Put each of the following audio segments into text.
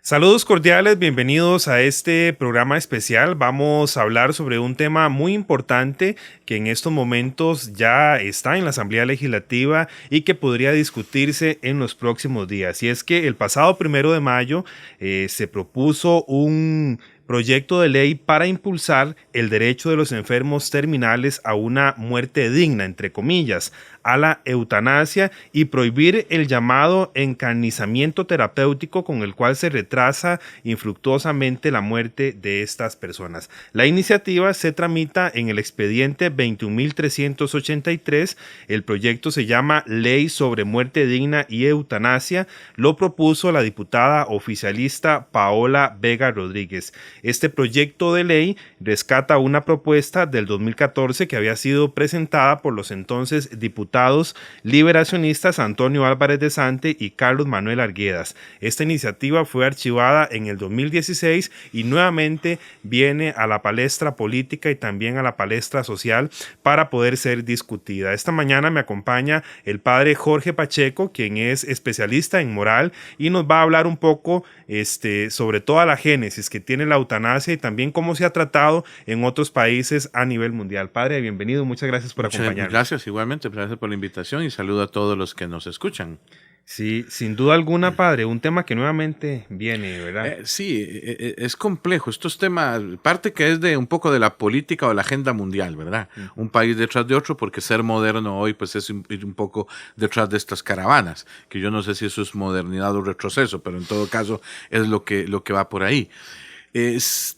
Saludos cordiales, bienvenidos a este programa especial. Vamos a hablar sobre un tema muy importante que en estos momentos ya está en la Asamblea Legislativa y que podría discutirse en los próximos días. Y es que el pasado 1 de mayo se propuso un proyecto de ley para impulsar el derecho de los enfermos terminales a una muerte digna, entre comillas, a la eutanasia y prohibir el llamado encarnizamiento terapéutico con el cual se retrasa infructuosamente la muerte de estas personas. La iniciativa se tramita en el expediente 21.383. El proyecto se llama Ley sobre Muerte Digna y Eutanasia. Lo propuso la diputada oficialista Paola Vega Rodríguez. Este proyecto de ley rescata una propuesta del 2014 que había sido presentada por los entonces diputados liberacionistas Antonio Álvarez de Sante y Carlos Manuel Arguedas. Esta iniciativa fue archivada en el 2016 y nuevamente viene a la palestra política y también a la palestra social para poder ser discutida. Esta mañana me acompaña el padre Jorge Pacheco, quien es especialista en moral y nos va a hablar un poco sobre toda la génesis que tiene la eutanasia y también cómo se ha tratado en otros países a nivel mundial. Padre, bienvenido, muchas gracias por acompañarnos. Muchas gracias, igualmente, gracias por la invitación y saludo a todos los que nos escuchan. Sí, sin duda alguna, padre, un tema que nuevamente viene, ¿verdad? Es complejo. Estos temas, parte que es de un poco de la política o la agenda mundial, ¿verdad? Un país detrás de otro, porque ser moderno hoy pues es un poco detrás de estas caravanas, que yo no sé si eso es modernidad o retroceso, pero en todo caso es lo que va por ahí.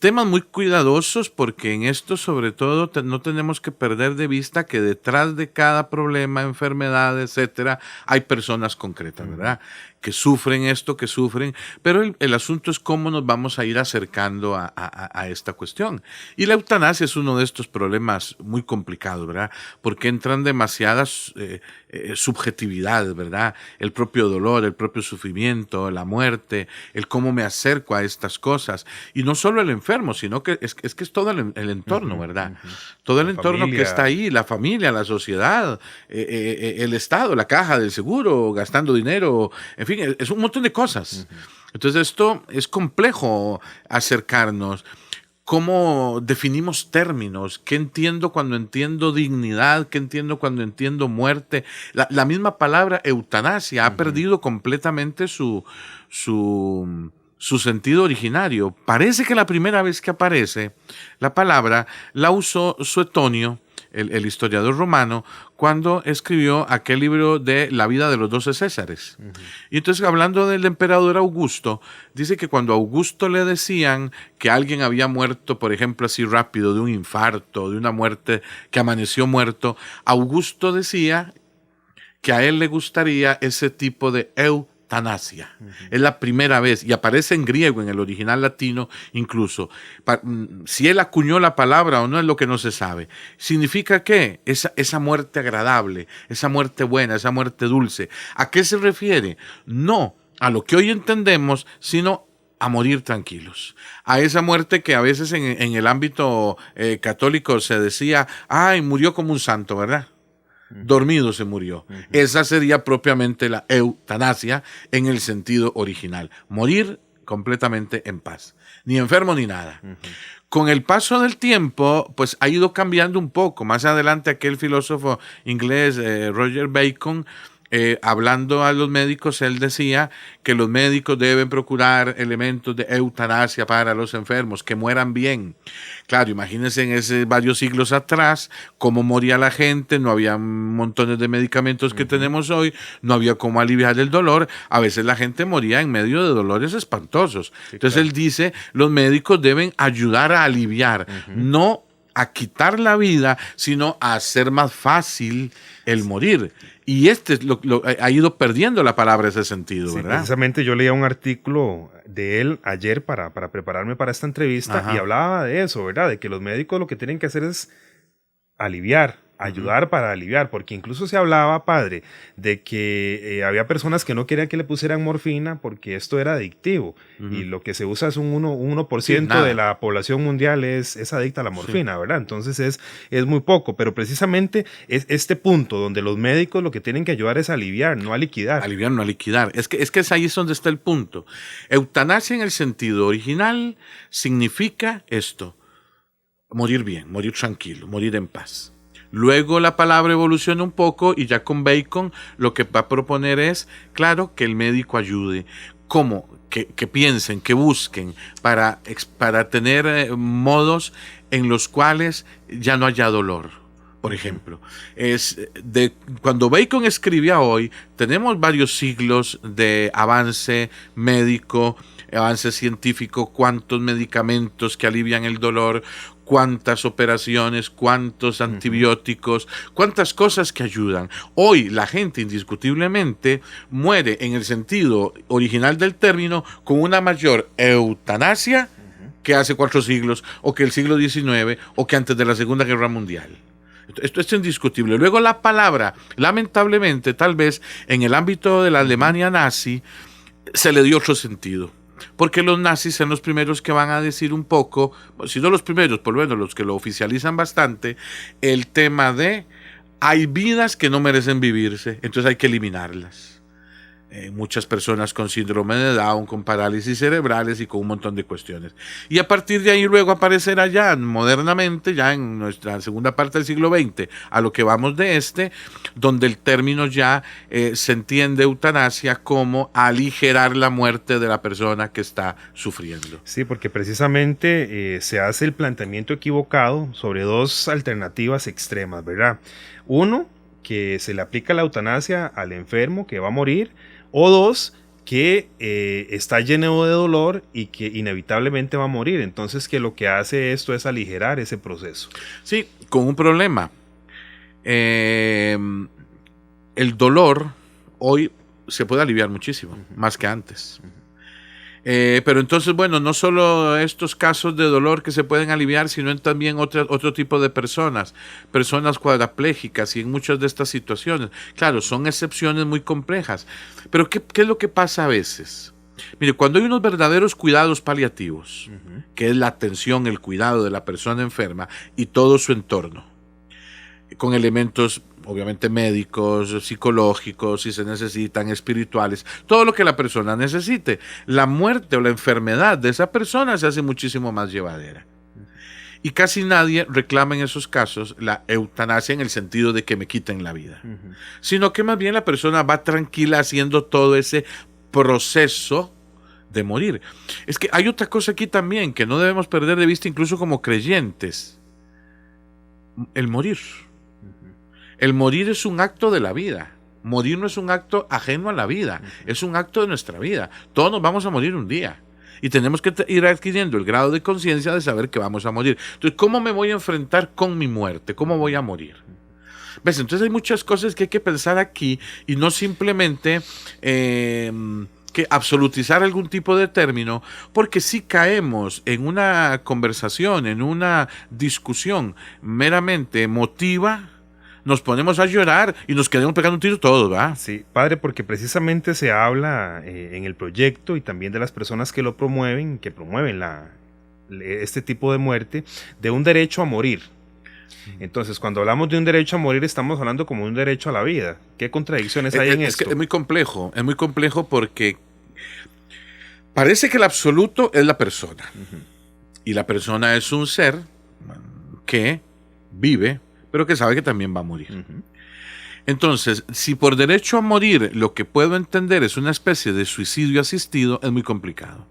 Temas muy cuidadosos porque en esto sobre todo no tenemos que perder de vista que detrás de cada problema, enfermedad, etcétera, hay personas concretas, ¿verdad? Que sufren esto, que sufren, pero el asunto es cómo nos vamos a ir acercando a esta cuestión. Y la eutanasia es uno de estos problemas muy complicados, ¿verdad? Porque entran demasiadas subjetividades, ¿verdad? El propio dolor, el propio sufrimiento, la muerte, el cómo me acerco a estas cosas. Y no solo el enfermo, sino que es todo el entorno, ¿verdad? Todo el entorno familia, que está ahí, la familia, la sociedad, el Estado, la caja del seguro, gastando dinero, en fin, es un montón de cosas. Entonces esto es complejo acercarnos. ¿Cómo definimos términos? ¿Qué entiendo cuando entiendo dignidad? ¿Qué entiendo cuando entiendo muerte? La misma palabra eutanasia ha perdido completamente su sentido originario. Parece que la primera vez que aparece la palabra la usó Suetonio, el historiador romano, cuando escribió aquel libro de La vida de los 12 Césares. Y entonces, hablando del emperador Augusto, dice que cuando a Augusto le decían que alguien había muerto, por ejemplo, así rápido, de un infarto, de una muerte, que amaneció muerto, Augusto decía que a él le gustaría ese tipo de eutanasia. Es la primera vez, y aparece en griego, en el original latino incluso. Si él acuñó la palabra o no es lo que no se sabe. Significa que esa muerte agradable, esa muerte buena, esa muerte dulce. ¿A qué se refiere? No a lo que hoy entendemos, sino a morir tranquilos. A esa muerte que a veces en el ámbito católico se decía, ay, murió como un santo, ¿verdad? Dormido se murió. Esa sería propiamente la eutanasia en el sentido original. Morir completamente en paz. Ni enfermo ni nada. Con el paso del tiempo, pues ha ido cambiando un poco. Más adelante aquel filósofo inglés, Roger Bacon, hablando a los médicos, él decía que los médicos deben procurar elementos de eutanasia para los enfermos, que mueran bien. Claro, imagínense en varios siglos atrás, cómo moría la gente, no había montones de medicamentos que tenemos hoy, no había cómo aliviar el dolor, a veces la gente moría en medio de dolores espantosos. Sí, entonces claro. Él dice, los médicos deben ayudar a aliviar, no a quitar la vida, sino a hacer más fácil el morir. Y ha ido perdiendo la palabra ese sentido, ¿verdad? Precisamente yo leía un artículo de él ayer para prepararme para esta entrevista. Ajá. Y hablaba de eso, ¿verdad? De que los médicos lo que tienen que hacer es aliviar, ayudar para aliviar, porque incluso se hablaba, padre, de que había personas que no querían que le pusieran morfina porque esto era adictivo, y lo que se usa es un 1% de la población mundial es adicta a la morfina, ¿verdad? Entonces es muy poco, pero precisamente es este punto donde los médicos lo que tienen que ayudar es a aliviar, no a liquidar. Aliviar, no a liquidar. Es que ahí es donde está el punto. Eutanasia en el sentido original significa esto: morir bien, morir tranquilo, morir en paz. Luego la palabra evoluciona un poco y ya con Bacon lo que va a proponer es, claro, que el médico ayude. ¿Cómo? Que piensen, que busquen para tener modos en los cuales ya no haya dolor. Por ejemplo, cuando Bacon escribía hoy, tenemos varios siglos de avance médico, avance científico, cuántos medicamentos que alivian el dolor, cuántas operaciones, cuántos antibióticos, cuántas cosas que ayudan. Hoy la gente indiscutiblemente muere en el sentido original del término con una mayor eutanasia que hace 4 siglos, o que el siglo XIX, o que antes de la Segunda Guerra Mundial. Esto es indiscutible. Luego la palabra, lamentablemente, tal vez en el ámbito de la Alemania nazi, se le dio otro sentido. Porque los nazis son los primeros que van a decir un poco, si no los primeros, por lo menos los que lo oficializan bastante, el tema de hay vidas que no merecen vivirse, entonces hay que eliminarlas. Muchas personas con síndrome de Down, con parálisis cerebrales y con un montón de cuestiones. Y a partir de ahí luego aparecerá ya modernamente, ya en nuestra segunda parte del siglo XX, a lo que vamos de donde el término ya se entiende eutanasia como aligerar la muerte de la persona que está sufriendo. Sí, porque precisamente se hace el planteamiento equivocado sobre 2 alternativas extremas, ¿verdad? Uno, que se le aplica la eutanasia al enfermo que va a morir, o 2, que está lleno de dolor y que inevitablemente va a morir. Entonces que lo que hace esto es aligerar ese proceso. Sí, con un problema. El dolor hoy se puede aliviar muchísimo, más que antes. Pero entonces, bueno, no solo estos casos de dolor que se pueden aliviar, sino también otro tipo de personas cuadraplégicas y en muchas de estas situaciones. Claro, son excepciones muy complejas. Pero ¿qué es lo que pasa a veces? Mire, cuando hay unos verdaderos cuidados paliativos, que es la atención, el cuidado de la persona enferma y todo su entorno, con elementos obviamente médicos, psicológicos, si se necesitan, espirituales, todo lo que la persona necesite, la muerte o la enfermedad de esa persona se hace muchísimo más llevadera. Y casi nadie reclama en esos casos la eutanasia en el sentido de que me quiten la vida, sino que más bien la persona va tranquila haciendo todo ese proceso de morir. Es que hay otra cosa aquí también que no debemos perder de vista, incluso como creyentes: el morir. El morir es un acto de la vida. Morir no es un acto ajeno a la vida, es un acto de nuestra vida. Todos nos vamos a morir un día y tenemos que ir adquiriendo el grado de conciencia de saber que vamos a morir. Entonces, ¿cómo me voy a enfrentar con mi muerte? ¿Cómo voy a morir? ¿Ves? Entonces hay muchas cosas que hay que pensar aquí y no simplemente que absolutizar algún tipo de término, porque si caemos en una conversación, en una discusión meramente emotiva, nos ponemos a llorar y nos quedamos pegando un tiro todos, ¿va? Sí, padre, porque precisamente se habla en el proyecto y también de las personas que lo promueven, este tipo de muerte, de un derecho a morir. Entonces, cuando hablamos de un derecho a morir, estamos hablando como un derecho a la vida. ¿Qué contradicciones hay en esto? Es muy complejo porque parece que el absoluto es la persona. Y la persona es un ser que vive, pero que sabe que también va a morir. Entonces, si por derecho a morir lo que puedo entender es una especie de suicidio asistido, es muy complicado.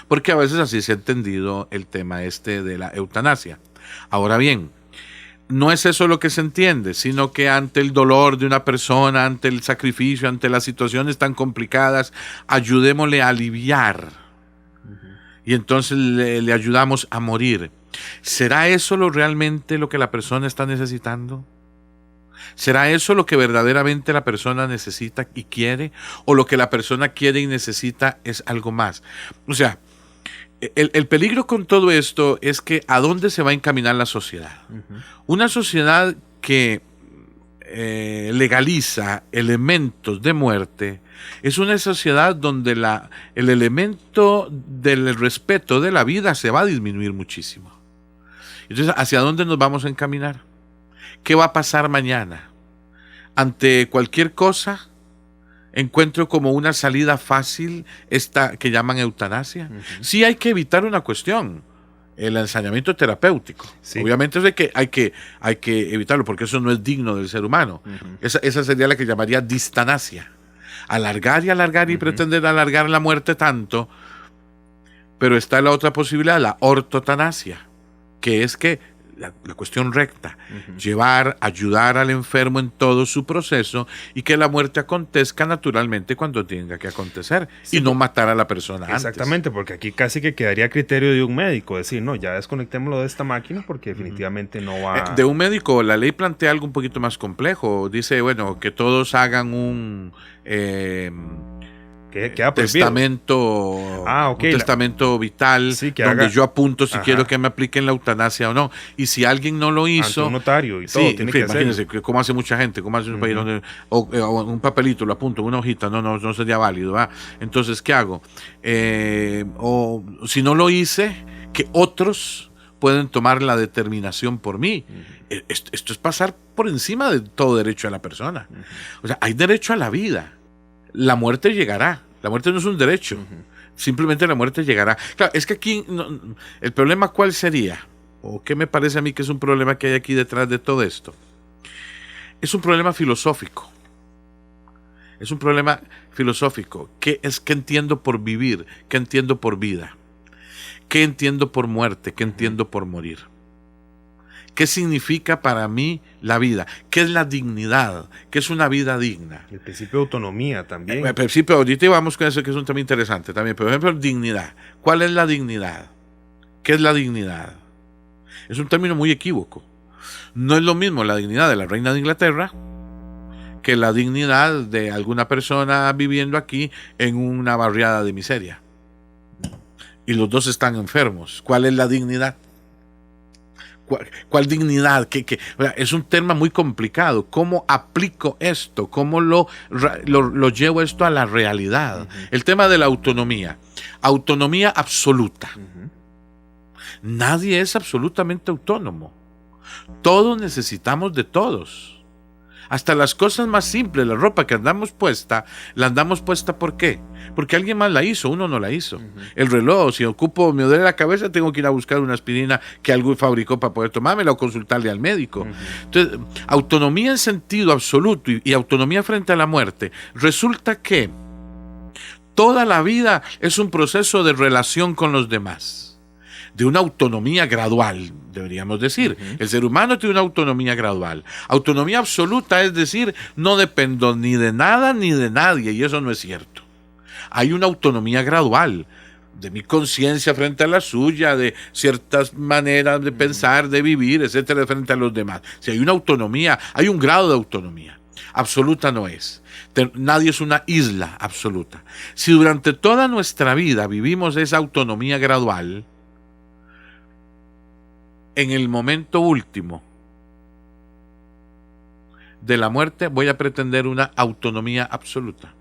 Porque a veces así se ha entendido el tema de la eutanasia. Ahora bien, no es eso lo que se entiende, sino que ante el dolor de una persona, ante el sacrificio, ante las situaciones tan complicadas, ayudémosle a aliviar. Y entonces le ayudamos a morir. ¿Será eso realmente lo que la persona está necesitando? ¿Será eso lo que verdaderamente la persona necesita y quiere? ¿O lo que la persona quiere y necesita es algo más? O sea, el peligro con todo esto es que ¿a dónde se va a encaminar la sociedad? Una sociedad que legaliza elementos de muerte, es una sociedad donde el elemento del respeto de la vida se va a disminuir muchísimo. Entonces, ¿hacia dónde nos vamos a encaminar? ¿Qué va a pasar mañana? Ante cualquier cosa, encuentro como una salida fácil esta que llaman eutanasia. Sí hay que evitar una cuestión, el ensañamiento terapéutico. Sí. Obviamente hay que evitarlo, porque eso no es digno del ser humano. Esa sería la que llamaría distanasia. Alargar y alargar y pretender alargar la muerte tanto. Pero está la otra posibilidad, la ortotanasia, que es que la cuestión recta, ayudar al enfermo en todo su proceso y que la muerte acontezca naturalmente cuando tenga que acontecer, y no matar a la persona exactamente, antes. Porque aquí casi que quedaría a criterio de un médico, decir, no, ya desconectémoslo de esta máquina porque definitivamente no va... De un médico, la ley plantea algo un poquito más complejo. Dice, bueno, que todos hagan un... testamento, un testamento vital, sí, donde yo apunto si quiero que me apliquen la eutanasia o no. Y si alguien no lo hizo, ante un notario y todo, sí, tiene que imagínense cómo hace mucha gente, cómo hace un país donde o un papelito lo apunto, una hojita, no sería válido, ¿verdad? Entonces, ¿qué hago? O si no lo hice, que otros pueden tomar la determinación por mí. Esto es pasar por encima de todo derecho a la persona. O sea, hay derecho a la vida. La muerte llegará. La muerte no es un derecho. Simplemente la muerte llegará. Claro, es que aquí el problema, ¿cuál sería? ¿O qué me parece a mí que es un problema que hay aquí detrás de todo esto? Es un problema filosófico. Es un problema filosófico. ¿Qué entiendo por vivir? ¿Qué entiendo por vida? ¿Qué entiendo por muerte? ¿Qué entiendo por morir? ¿Qué significa para mí la vida? ¿Qué es la dignidad? ¿Qué es una vida digna? El principio de autonomía también. El principio, ahorita vamos con eso, que es un tema interesante también. Por ejemplo, dignidad. ¿Cuál es la dignidad? ¿Qué es la dignidad? Es un término muy equívoco. No es lo mismo la dignidad de la reina de Inglaterra que la dignidad de alguna persona viviendo aquí en una barriada de miseria. Y los dos están enfermos. ¿Cuál es la dignidad? ¿Cuál dignidad? Es un tema muy complicado. ¿Cómo aplico esto? ¿Cómo lo llevo esto a la realidad? El tema de la autonomía. Autonomía absoluta. Nadie es absolutamente autónomo. Todos necesitamos de todos. Hasta las cosas más simples, la ropa que andamos puesta, la andamos puesta ¿por qué? Porque alguien más la hizo, uno no la hizo. El reloj, si me duele la cabeza, tengo que ir a buscar una aspirina que alguien fabricó para poder tomármela o consultarle al médico. Entonces, autonomía en sentido absoluto y autonomía frente a la muerte. Resulta que toda la vida es un proceso de relación con los demás. De una autonomía gradual, deberíamos decir. El ser humano tiene una autonomía gradual. Autonomía absoluta, es decir, no dependo ni de nada ni de nadie, y eso no es cierto. Hay una autonomía gradual de mi conciencia frente a la suya, de ciertas maneras de pensar, de vivir, etcétera, frente a los demás. Si hay una autonomía, hay un grado de autonomía. Absoluta no es. Nadie es una isla absoluta. Si durante toda nuestra vida vivimos esa autonomía gradual, en el momento último de la muerte voy a pretender una autonomía absoluta.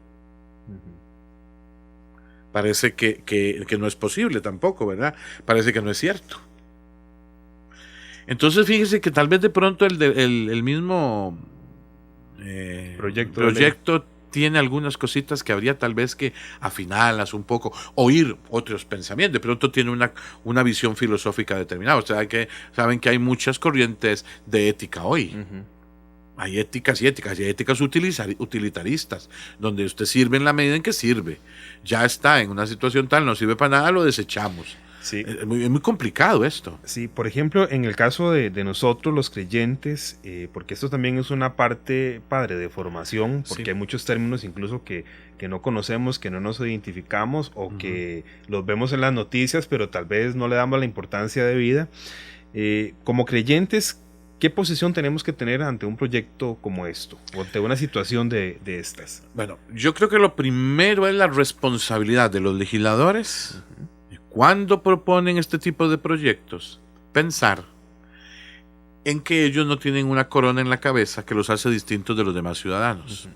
Parece que no es posible tampoco, ¿verdad? Parece que no es cierto. Entonces fíjese que tal vez de pronto el mismo proyecto tiene algunas cositas que habría tal vez que afinarlas un poco, oír otros pensamientos. De pronto tiene una visión filosófica determinada. O sea, saben que hay muchas corrientes de ética hoy. Hay éticas y éticas, y éticas utilitaristas, donde usted sirve en la medida en que sirve. Ya está en una situación tal, no sirve para nada, lo desechamos. Sí. Es muy complicado esto. Sí, por ejemplo, en el caso de nosotros los creyentes, porque esto también es una parte, padre, de formación, porque hay muchos términos incluso que no conocemos, que no nos identificamos o que los vemos en las noticias, pero tal vez no le damos la importancia de vida. Como creyentes, ¿qué posición tenemos que tener ante un proyecto como esto, o ante una situación de estas? Bueno, yo creo que lo primero es la responsabilidad de los legisladores. Cuando proponen este tipo de proyectos, pensar en que ellos no tienen una corona en la cabeza que los hace distintos de los demás ciudadanos,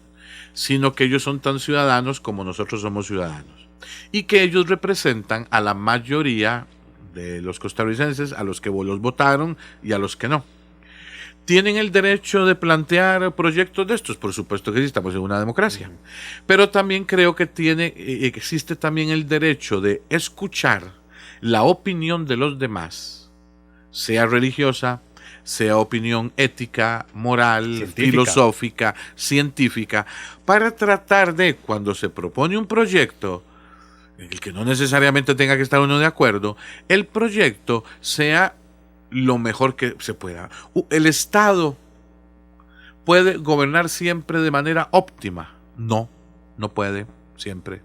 sino que ellos son tan ciudadanos como nosotros somos ciudadanos, y que ellos representan a la mayoría de los costarricenses, a los que los votaron y a los que no. ¿Tienen el derecho de plantear proyectos de estos? Por supuesto que sí, estamos en una democracia. Pero también creo que existe también el derecho de escuchar la opinión de los demás, sea religiosa, sea opinión ética, moral, filosófica, científica, para tratar de, cuando se propone un proyecto, en el que no necesariamente tenga que estar uno de acuerdo, el proyecto sea lo mejor que se pueda. ¿El Estado puede gobernar siempre de manera óptima? No, no puede siempre.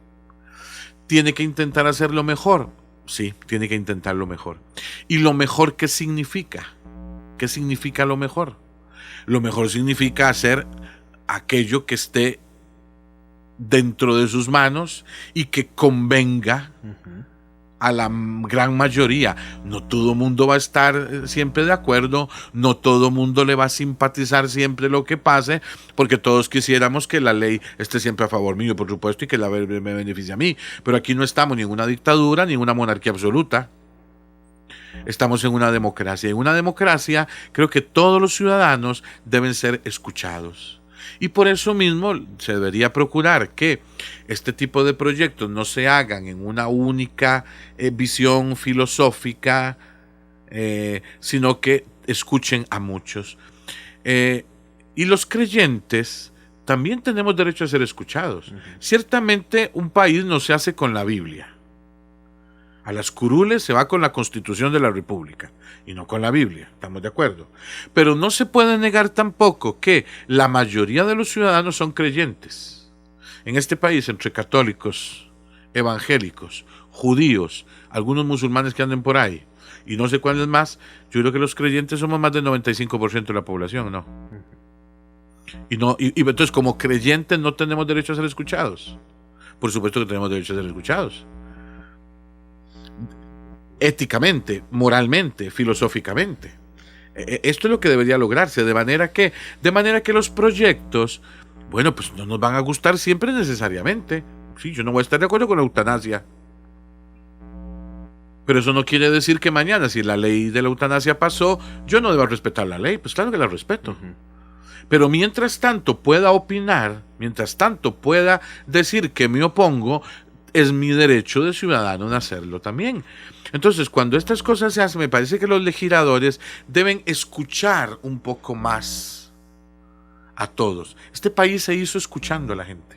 ¿Tiene que intentar hacerlo mejor? Sí, tiene que intentarlo mejor. ¿Y lo mejor qué significa? ¿Qué significa lo mejor? Lo mejor significa hacer aquello que esté dentro de sus manos y que convenga a la gran mayoría. No todo el mundo va a estar siempre de acuerdo, no todo el mundo le va a simpatizar siempre lo que pase, porque todos quisiéramos que la ley esté siempre a favor mío, por supuesto, y que la ley me beneficie a mí, pero aquí no estamos ni en una dictadura ni en una monarquía absoluta. Estamos en una democracia. En una democracia creo que todos los ciudadanos deben ser escuchados. Y por eso mismo se debería procurar que este tipo de proyectos no se hagan en una única visión filosófica, sino que escuchen a muchos. Y los creyentes también tenemos derecho a ser escuchados. Ciertamente un país no se hace con la Biblia. A las curules se va con la Constitución de la República y no con la Biblia, estamos de acuerdo. Pero no se puede negar tampoco que la mayoría de los ciudadanos son creyentes. En este país, entre católicos, evangélicos, judíos, algunos musulmanes que anden por ahí, y no sé cuáles más, yo creo que los creyentes somos más del 95% de la población, ¿no? Y entonces, como creyentes, no tenemos derecho a ser escuchados. Por supuesto que tenemos derecho a ser escuchados. Éticamente, moralmente, filosóficamente. Esto es lo que debería lograrse, de manera que los proyectos, bueno, pues no nos van a gustar siempre necesariamente. Sí, yo no voy a estar de acuerdo con la eutanasia. Pero eso no quiere decir que mañana, si la ley de la eutanasia pasó, yo no deba respetar la ley. Pues claro que la respeto. Pero mientras tanto pueda opinar, mientras tanto pueda decir que me opongo, es mi derecho de ciudadano en hacerlo también. Entonces, cuando estas cosas se hacen, me parece que los legisladores deben escuchar un poco más a todos. Este país se hizo escuchando a la gente.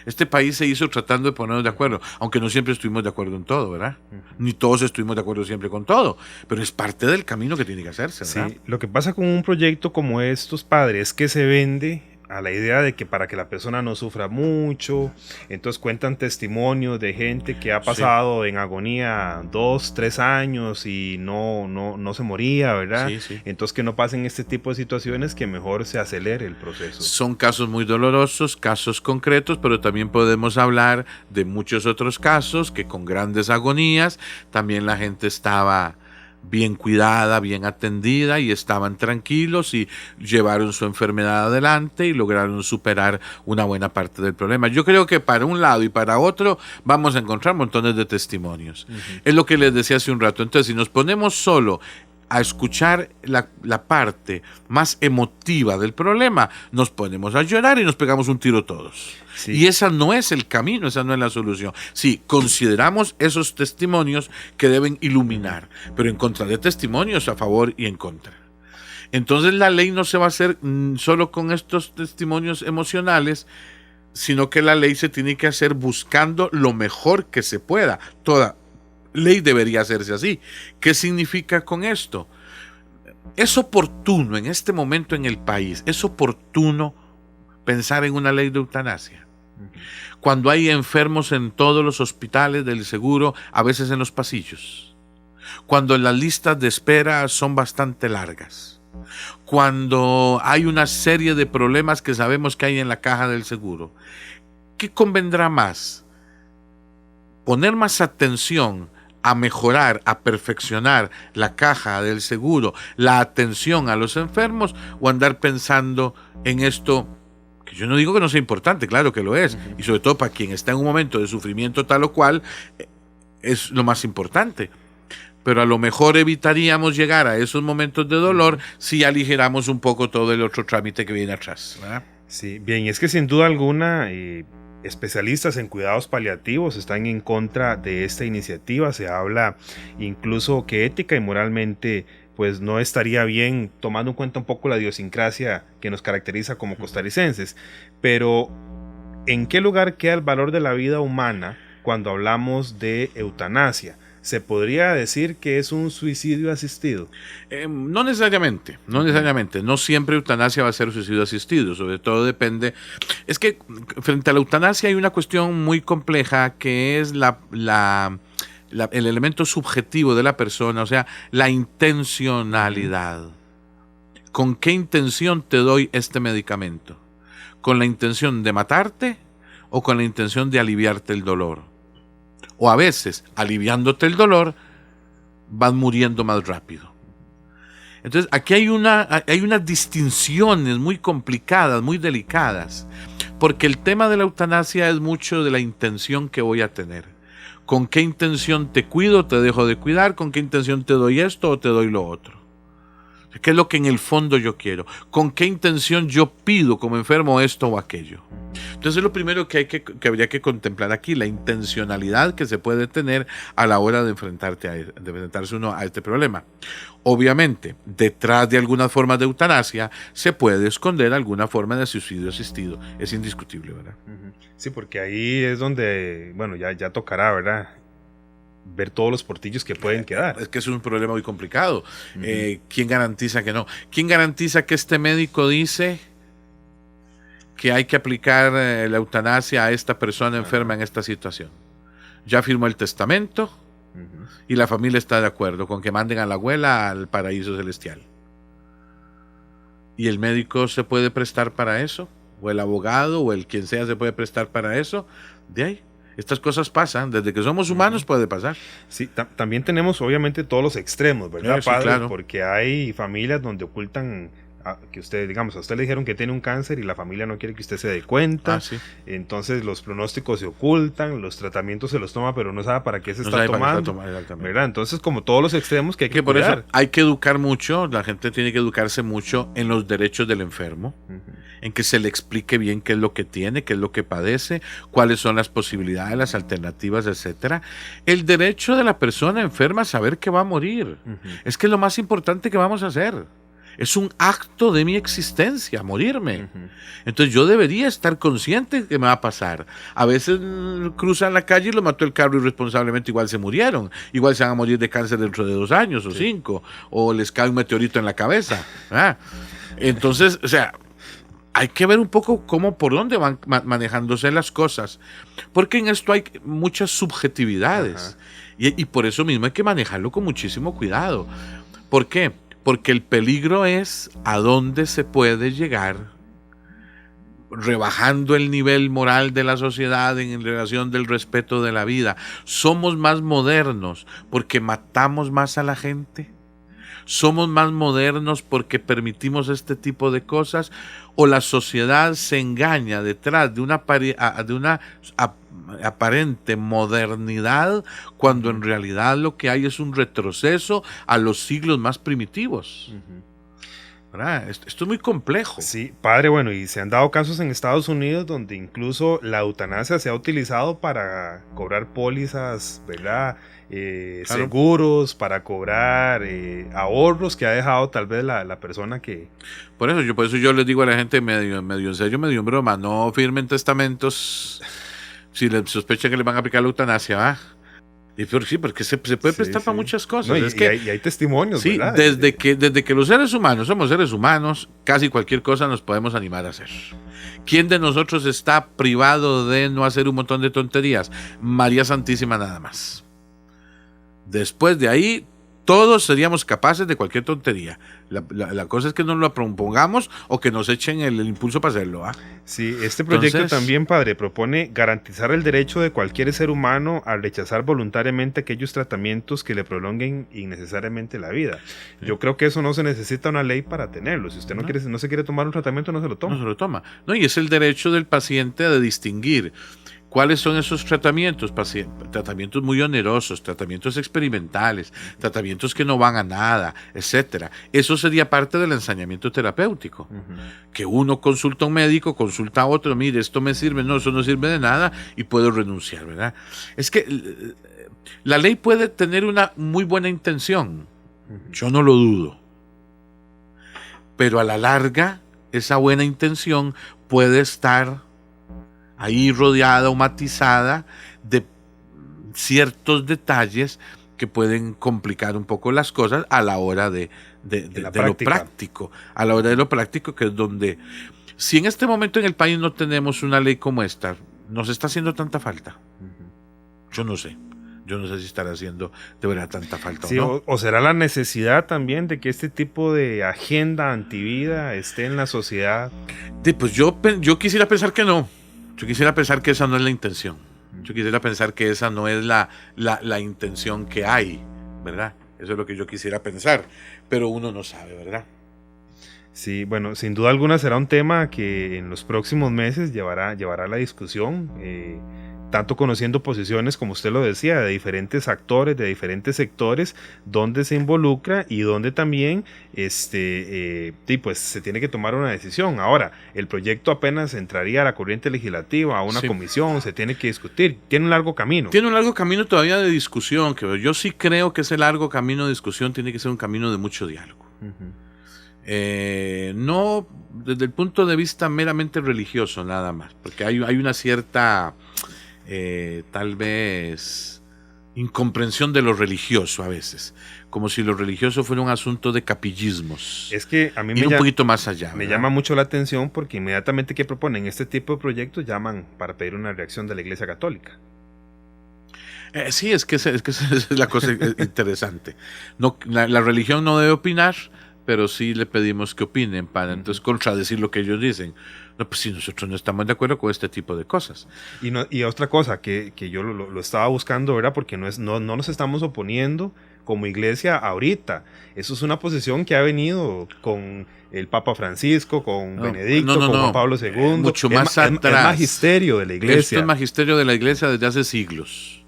Este país se hizo tratando de ponernos de acuerdo, aunque no siempre estuvimos de acuerdo en todo, ¿verdad? Ni todos estuvimos de acuerdo siempre con todo, pero es parte del camino que tiene que hacerse, ¿verdad? Sí, lo que pasa con un proyecto como estos, padres, es que se vende a la idea de que para que la persona no sufra mucho, entonces cuentan testimonios de gente que ha pasado en agonía 2, 3 años y no se moría, ¿verdad? Sí. Entonces que no pasen este tipo de situaciones, que mejor se acelere el proceso. Son casos muy dolorosos, casos concretos, pero también podemos hablar de muchos otros casos que con grandes agonías también la gente estaba bien cuidada, bien atendida y estaban tranquilos y llevaron su enfermedad adelante y lograron superar una buena parte del problema. Yo creo que para un lado y para otro vamos a encontrar montones de testimonios. Es lo que les decía hace un rato. Entonces, si nos ponemos solo a escuchar la parte más emotiva del problema, nos ponemos a llorar y nos pegamos un tiro todos. Sí. Y esa no es el camino, esa no es la solución. Sí, consideramos esos testimonios que deben iluminar, pero en contra de testimonios a favor y en contra. Entonces la ley no se va a hacer solo con estos testimonios emocionales, sino que la ley se tiene que hacer buscando lo mejor que se pueda. Toda ley debería hacerse así. ¿Qué significa con esto? Es oportuno en este momento en el país, es oportuno pensar en una ley de eutanasia. Cuando hay enfermos en todos los hospitales del seguro, a veces en los pasillos. Cuando las listas de espera son bastante largas. Cuando hay una serie de problemas que sabemos que hay en la caja del seguro. ¿Qué convendrá más? Poner más atención a mejorar, a perfeccionar la caja del seguro, la atención a los enfermos, o andar pensando en esto, que yo no digo que no sea importante, claro que lo es, y sobre todo para quien está en un momento de sufrimiento tal o cual, es lo más importante. Pero a lo mejor evitaríamos llegar a esos momentos de dolor si aligeramos un poco todo el otro trámite que viene atrás, ¿verdad? Sí, bien, es que sin duda alguna especialistas en cuidados paliativos están en contra de esta iniciativa. Se habla incluso que ética y moralmente pues no estaría bien, tomando en cuenta un poco la idiosincrasia que nos caracteriza como costarricenses. Pero ¿en qué lugar queda el valor de la vida humana cuando hablamos de eutanasia? ¿Se podría decir que es un suicidio asistido? No necesariamente, no necesariamente. No siempre eutanasia va a ser suicidio asistido, sobre todo depende. Es que frente a la eutanasia hay una cuestión muy compleja que es el elemento subjetivo de la persona, o sea, la intencionalidad. ¿Con qué intención te doy este medicamento? ¿Con la intención de matarte o con la intención de aliviarte el dolor? O a veces, aliviándote el dolor, vas muriendo más rápido. Entonces, aquí hay unas distinciones muy complicadas, muy delicadas, porque el tema de la eutanasia es mucho de la intención que voy a tener. ¿Con qué intención te cuido, te dejo de cuidar? ¿Con qué intención te doy esto o te doy lo otro? ¿Qué es lo que en el fondo yo quiero? ¿Con qué intención yo pido como enfermo esto o aquello? Entonces es lo primero que habría que contemplar aquí, la intencionalidad que se puede tener a la hora de enfrentarse uno a este problema. Obviamente, detrás de algunas formas de eutanasia se puede esconder alguna forma de suicidio asistido. Es indiscutible, ¿verdad? Sí, porque ahí es donde, bueno, ya tocará, ¿verdad?, ver todos los portillos que pueden quedar. Es que es un problema muy complicado. ¿Quién garantiza que no? ¿Quién garantiza que este médico dice que hay que aplicar la eutanasia a esta persona enferma en esta situación? Ya firmó el testamento y la familia está de acuerdo con que manden a la abuela al paraíso celestial. ¿Y el médico se puede prestar para eso? ¿O el abogado o el quien sea se puede prestar para eso? De ahí. Estas cosas pasan, desde que somos humanos puede pasar. Sí, también tenemos obviamente todos los extremos, ¿verdad, sí, padre? Claro. Porque hay familias donde ocultan que usted, digamos, a usted le dijeron que tiene un cáncer y la familia no quiere que usted se dé cuenta. Sí. Entonces los pronósticos se ocultan, los tratamientos se los toma, pero no sabe para qué se está tomando. ¿Verdad? Entonces, como todos los extremos que hay que por cuidar. eso hay que educar mucho, la gente tiene que educarse mucho en los derechos del enfermo, en que se le explique bien qué es lo que tiene, qué es lo que padece, cuáles son las posibilidades, las alternativas, etcétera. El derecho de la persona enferma a saber que va a morir. Es que es lo más importante que vamos a hacer. Es un acto de mi existencia, morirme. Entonces yo debería estar consciente de que me va a pasar. A veces cruzan la calle y lo mató el carro irresponsablemente, igual se murieron. Igual se van a morir de cáncer dentro de 2 años o 5. O les cae un meteorito en la cabeza. Entonces, o sea, hay que ver un poco por dónde van manejándose las cosas. Porque en esto hay muchas subjetividades. Y por eso mismo hay que manejarlo con muchísimo cuidado. ¿Por qué? Porque el peligro es a dónde se puede llegar rebajando el nivel moral de la sociedad en relación del respeto de la vida. Somos más modernos porque matamos más a la gente. Somos más modernos porque permitimos este tipo de cosas, o la sociedad se engaña detrás de una aparente modernidad cuando en realidad lo que hay es un retroceso a los siglos más primitivos. ¿Verdad? Esto es muy complejo. Sí, padre, bueno, y se han dado casos en Estados Unidos donde incluso la eutanasia se ha utilizado para cobrar pólizas, ¿verdad? Claro. Seguros, para cobrar ahorros que ha dejado tal vez la persona que... Por eso yo les digo a la gente medio en serio, medio en broma, no firmen testamentos si les sospechan que les van a aplicar la eutanasia, ¿va? Y sí, porque se puede prestar para muchas cosas. No, y hay testimonios, sí, ¿verdad? Desde que los seres humanos somos seres humanos, casi cualquier cosa nos podemos animar a hacer. ¿Quién de nosotros está privado de no hacer un montón de tonterías? María Santísima nada más. Después de ahí, todos seríamos capaces de cualquier tontería. La cosa es que nos lo propongamos o que nos echen el impulso para hacerlo. Sí, este proyecto también, padre, propone garantizar el derecho de cualquier ser humano a rechazar voluntariamente aquellos tratamientos que le prolonguen innecesariamente la vida. Yo creo que eso no se necesita una ley para tenerlo. Si usted no se quiere tomar un tratamiento, no se lo toma. No se lo toma. No, y es el derecho del paciente de distinguir cuáles son esos tratamientos, tratamientos muy onerosos, tratamientos experimentales, tratamientos que no van a nada, etcétera. Eso sería parte del ensañamiento terapéutico. Que uno consulta a un médico, consulta a otro, mire, esto me sirve, no, eso no sirve de nada y puedo renunciar, ¿verdad? Es que la ley puede tener una muy buena intención, yo no lo dudo, pero a la larga esa buena intención puede estar ahí rodeada o matizada de ciertos detalles que pueden complicar un poco las cosas a la hora de lo práctico. A la hora de lo práctico, que es donde, si en este momento en el país no tenemos una ley como esta, ¿nos está haciendo tanta falta? Yo no sé. Yo no sé si estará haciendo de verdad tanta falta sí, o no. O será la necesidad también de que este tipo de agenda antivida esté en la sociedad. Pues yo quisiera pensar que no. Yo quisiera pensar que esa no es la intención. Yo quisiera pensar que esa no es la intención que hay, ¿verdad? Eso es lo que yo quisiera pensar, pero uno no sabe, ¿verdad? Sí, bueno, sin duda alguna será un tema que en los próximos meses llevará la discusión, tanto conociendo posiciones, como usted lo decía, de diferentes actores, de diferentes sectores, donde se involucra y donde también pues se tiene que tomar una decisión. Ahora, el proyecto apenas entraría a la corriente legislativa, a una comisión, se tiene que discutir, tiene un largo camino. Tiene un largo camino todavía de discusión, que yo sí creo que ese largo camino de discusión tiene que ser un camino de mucho diálogo. No desde el punto de vista meramente religioso nada más, porque hay una cierta tal vez incomprensión de lo religioso a veces, como si lo religioso fuera un asunto de capillismos. Es que a mí un poquito más allá. Me llama mucho la atención porque inmediatamente que proponen este tipo de proyectos llaman para pedir una reacción de la Iglesia Católica. Sí, es que esa es la cosa interesante. No, la religión no debe opinar, pero sí le pedimos que opinen para entonces contradecir lo que ellos dicen. No, pues si nosotros no estamos de acuerdo con este tipo de cosas. Y otra cosa que yo lo estaba buscando, ¿verdad? Porque no nos estamos oponiendo como iglesia ahorita. Eso es una posición que ha venido con el Papa Francisco, con Benedicto, con Juan Pablo II. Mucho más atrás. Es magisterio de la iglesia. Esto es magisterio de la iglesia desde hace siglos.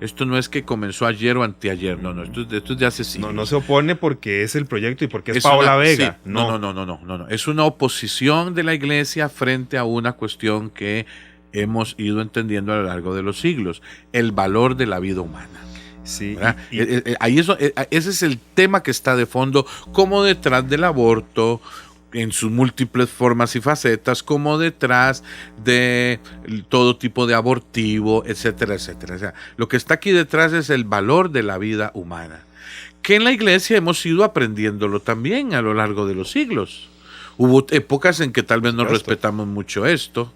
Esto no es que comenzó ayer o anteayer, no, esto es de hace siglos. No se opone porque es el proyecto y porque es Paola Vega. Sí, no. Es una oposición de la iglesia frente a una cuestión que hemos ido entendiendo a lo largo de los siglos, el valor de la vida humana. Sí, ese es el tema que está de fondo, como detrás del aborto, en sus múltiples formas y facetas, como detrás de todo tipo de abortivo, etcétera, etcétera. O sea, lo que está aquí detrás es el valor de la vida humana, que en la iglesia hemos ido aprendiéndolo también a lo largo de los siglos. Hubo épocas en que tal vez no respetamos mucho esto,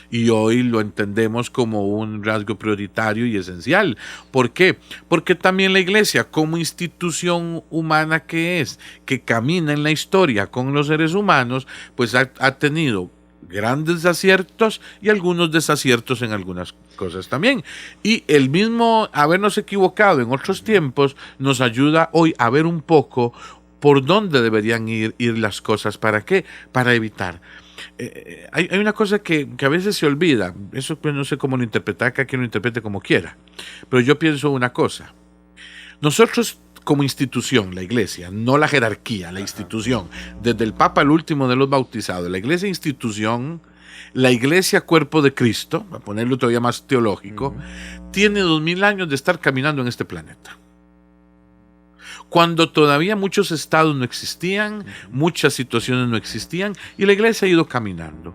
y hoy lo entendemos como un rasgo prioritario y esencial. ¿Por qué? Porque también la iglesia, como institución humana que es, que camina en la historia con los seres humanos, pues ha tenido grandes aciertos y algunos desaciertos en algunas cosas también. Y el mismo habernos equivocado en otros tiempos nos ayuda hoy a ver un poco por dónde deberían ir las cosas. ¿Para qué? Para evitar. Hay una cosa que a veces se olvida, eso pues no sé cómo lo interpretar, cada quien lo interprete como quiera, pero yo pienso una cosa: nosotros como institución, la iglesia, no la jerarquía, la institución, desde el Papa al último de los bautizados, la iglesia institución, la iglesia cuerpo de Cristo, para ponerlo todavía más teológico, tiene 2000 años de estar caminando en este planeta. Cuando todavía muchos estados no existían, muchas situaciones no existían, y la iglesia ha ido caminando.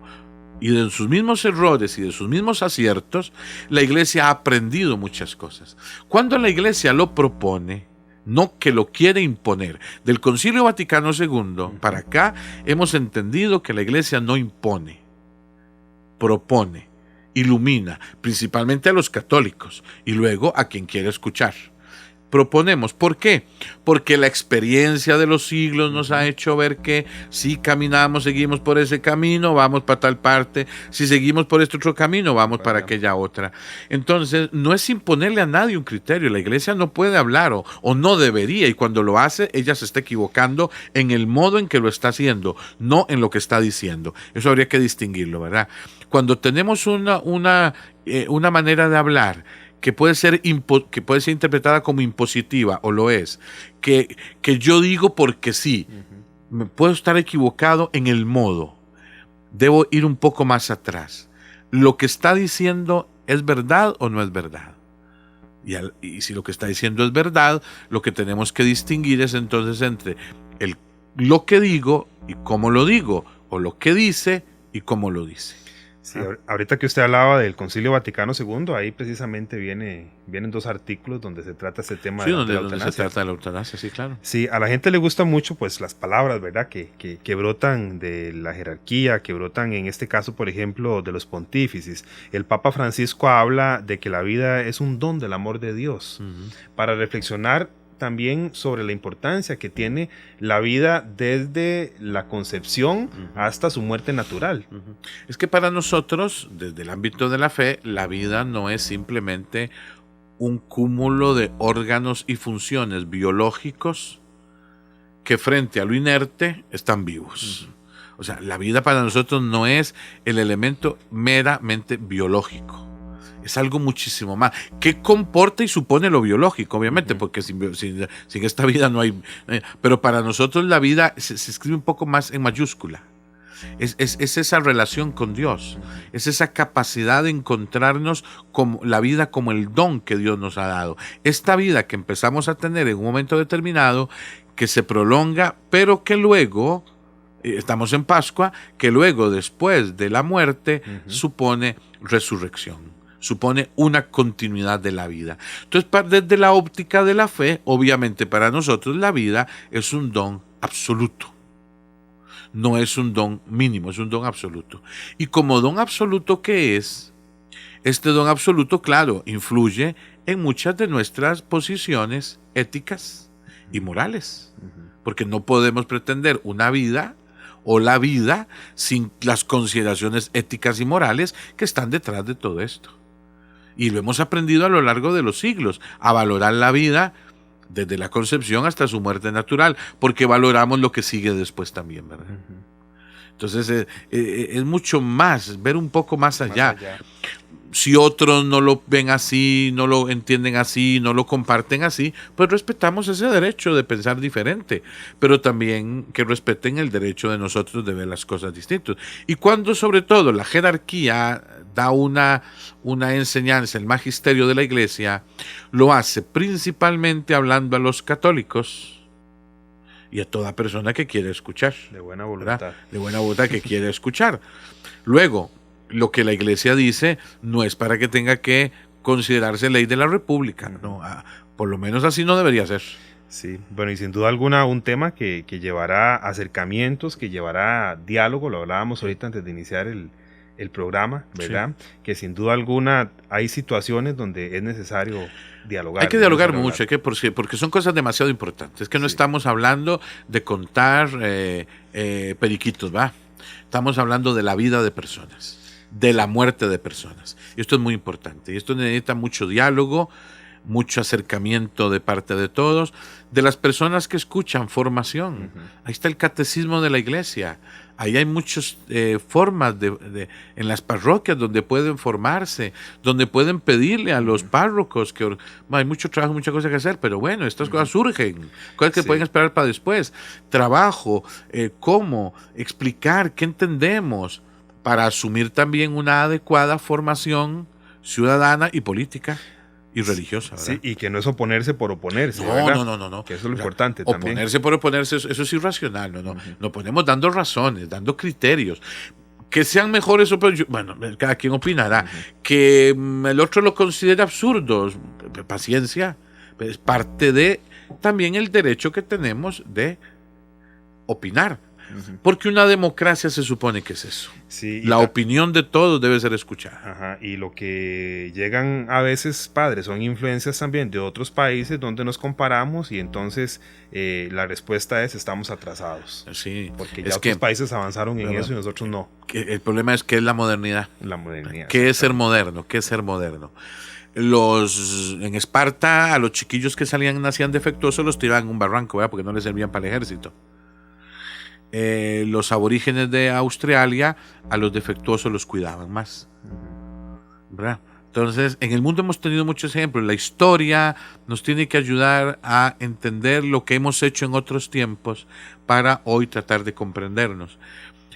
Y de sus mismos errores y de sus mismos aciertos, la iglesia ha aprendido muchas cosas. Cuando la iglesia lo propone, no que lo quiere imponer, del Concilio Vaticano II para acá, hemos entendido que la iglesia no impone, propone, ilumina, principalmente a los católicos, y luego a quien quiere escuchar. proponemos. ¿Por qué? Porque la experiencia de los siglos nos ha hecho ver que si caminamos, seguimos por ese camino, vamos para tal parte. Si seguimos por este otro camino, vamos para aquella otra. Entonces, no es imponerle a nadie un criterio. La iglesia no puede hablar o no debería, y cuando lo hace, ella se está equivocando en el modo en que lo está haciendo, no en lo que está diciendo. Eso habría que distinguirlo, ¿verdad? Cuando tenemos una manera de hablar que puede ser interpretada como impositiva, o lo es, que yo digo porque sí, me puedo estar equivocado en el modo, debo ir un poco más atrás. ¿Lo que está diciendo es verdad o no es verdad? Y si lo que está diciendo es verdad, lo que tenemos que distinguir es entonces entre lo que digo y cómo lo digo, o lo que dice y cómo lo dice. Sí, ahorita que usted hablaba del Concilio Vaticano II, ahí precisamente vienen 2 artículos donde se trata este tema de la donde eutanasia. se trata de la eutanasia, sí, claro. Sí, a la gente le gusta mucho pues las palabras, ¿verdad? Que brotan de la jerarquía, que brotan en este caso, por ejemplo, de los pontífices. El Papa Francisco habla de que la vida es un don del amor de Dios. Para reflexionar también sobre la importancia que tiene la vida desde la concepción hasta su muerte natural. Es que para nosotros, desde el ámbito de la fe, la vida no es simplemente un cúmulo de órganos y funciones biológicos que frente a lo inerte están vivos. O sea, la vida para nosotros no es el elemento meramente biológico. Es algo muchísimo más, que comporta y supone lo biológico, obviamente, porque sin esta vida no hay... pero para nosotros la vida se escribe un poco más en mayúscula. Es esa relación con Dios, es esa capacidad de encontrarnos como la vida como el don que Dios nos ha dado. Esta vida que empezamos a tener en un momento determinado, que se prolonga, pero que luego, estamos en Pascua, que luego, después de la muerte, supone resurrección. Supone una continuidad de la vida. Entonces, desde la óptica de la fe, obviamente para nosotros la vida es un don absoluto. No es un don mínimo, es un don absoluto. Y como don absoluto que es, este don absoluto, claro, influye en muchas de nuestras posiciones éticas y morales. Porque no podemos pretender una vida o la vida sin las consideraciones éticas y morales que están detrás de todo esto. Y lo hemos aprendido a lo largo de los siglos, a valorar la vida desde la concepción hasta su muerte natural, porque valoramos lo que sigue después también, ¿verdad? Entonces es mucho más, ver un poco más allá. Si otros no lo ven así, no lo entienden así, no lo comparten así, pues respetamos ese derecho de pensar diferente, pero también que respeten el derecho de nosotros de ver las cosas distintas. Y cuando sobre todo la jerarquía da una enseñanza, el magisterio de la iglesia, lo hace principalmente hablando a los católicos y a toda persona que quiere escuchar. De buena voluntad. ¿Verdad? De buena voluntad que quiere escuchar. Luego, lo que la iglesia dice no es para que tenga que considerarse ley de la república. No, por lo menos así no debería ser. Sí, bueno, y sin duda alguna un tema que llevará acercamientos, que llevará diálogo, lo hablábamos ahorita antes de iniciar el programa, ¿verdad? Sí. Que sin duda alguna hay situaciones donde es necesario dialogar. Hay que dialogar mucho, porque son cosas demasiado importantes. Es que no estamos hablando de contar periquitos, ¿va? Estamos hablando de la vida de personas, de la muerte de personas. Y esto es muy importante. Y esto necesita mucho diálogo, mucho acercamiento de parte de todos, de las personas que escuchan, formación. Ahí está el catecismo de la iglesia. Ahí hay muchas formas en las parroquias donde pueden formarse, donde pueden pedirle a los párrocos, que hay mucho trabajo, muchas cosas que hacer, pero bueno, estas cosas surgen, cosas que pueden esperar para después. Trabajo, cómo explicar, qué entendemos, para asumir también una adecuada formación ciudadana y política y religiosa, ¿verdad? Sí, y que no es oponerse por oponerse, no, ¿verdad? No. Que eso es lo importante también. Oponerse por oponerse, eso es irracional, no. Nos ponemos dando razones, dando criterios. Que sean mejores, bueno, cada quien opinará. Que el otro lo considere absurdo, paciencia. Es parte de también el derecho que tenemos de opinar. Porque una democracia se supone que es eso. Sí, La opinión de todos debe ser escuchada. Ajá, y lo que llegan a veces, padres, son influencias también de otros países donde nos comparamos y entonces la respuesta es estamos atrasados. Sí, porque ya otros países avanzaron en eso y nosotros no. El problema es que es la modernidad. La modernidad. ¿Qué es ser moderno? ¿Qué es ser moderno? En Esparta, a los chiquillos que nacían defectuosos los tiraban en un barranco, ¿verdad? Porque no les servían para el ejército. Los aborígenes de Australia, a los defectuosos los cuidaban más, ¿verdad? Entonces, en el mundo hemos tenido muchos ejemplos. La historia nos tiene que ayudar a entender lo que hemos hecho en otros tiempos para hoy tratar de comprendernos.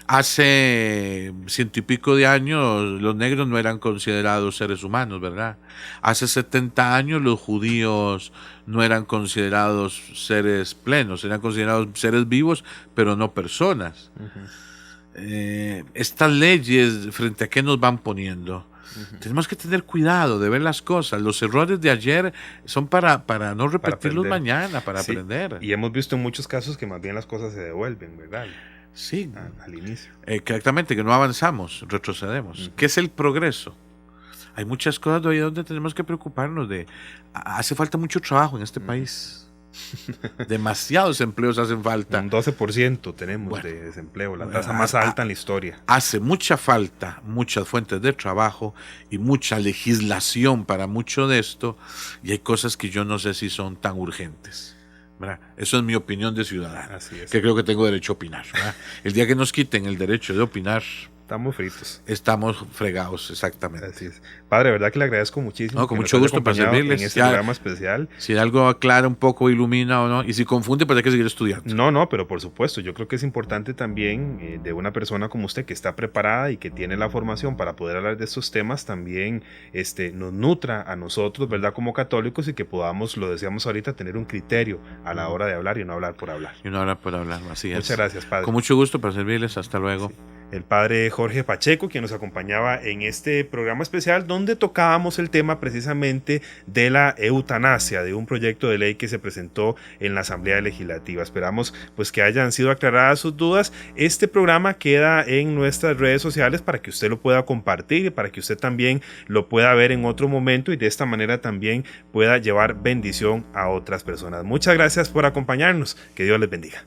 Hace 100 y pico de años los negros no eran considerados seres humanos, ¿verdad? Hace 70 años los judíos no eran considerados seres plenos, eran considerados seres vivos, pero no personas. Estas leyes, ¿frente a qué nos van poniendo? Tenemos que tener cuidado de ver las cosas. Los errores de ayer son para no repetirlos mañana, para aprender. Y hemos visto en muchos casos que más bien las cosas se devuelven, ¿verdad? Sí, al inicio. Exactamente, que no avanzamos, retrocedemos. ¿Qué es el progreso? Hay muchas cosas de hoy donde tenemos que preocuparnos de... Hace falta mucho trabajo en este país. Demasiados empleos hacen falta. Un 12% tenemos de desempleo, la tasa más alta en la historia. Hace mucha falta, muchas fuentes de trabajo y mucha legislación para mucho de esto, y hay cosas que yo no sé si son tan urgentes. ¿Verdad? Eso es mi opinión de ciudadano, que creo que tengo derecho a opinar, ¿verdad? El día que nos quiten el derecho de opinar, estamos fritos. Estamos fregados, exactamente. Así es. Padre, verdad que le agradezco muchísimo. No, con mucho gusto para servirles. En este programa especial. Si algo aclara un poco, ilumina o no, y si confunde, pues hay que seguir estudiando. No, pero por supuesto, yo creo que es importante también de una persona como usted que está preparada y que tiene la formación para poder hablar de estos temas, también nos nutra a nosotros, ¿verdad? Como católicos, y que podamos, lo decíamos ahorita, tener un criterio a la hora de hablar y no hablar por hablar. Y no hablar por hablar, así es. Muchas gracias, padre. Con mucho gusto para servirles, hasta luego. Sí. El padre Jorge Pacheco, quien nos acompañaba en este programa especial donde tocábamos el tema precisamente de la eutanasia, de un proyecto de ley que se presentó en la Asamblea Legislativa. Esperamos pues que hayan sido aclaradas sus dudas. Este programa queda en nuestras redes sociales para que usted lo pueda compartir y para que usted también lo pueda ver en otro momento y de esta manera también pueda llevar bendición a otras personas. Muchas gracias por acompañarnos. Que Dios les bendiga.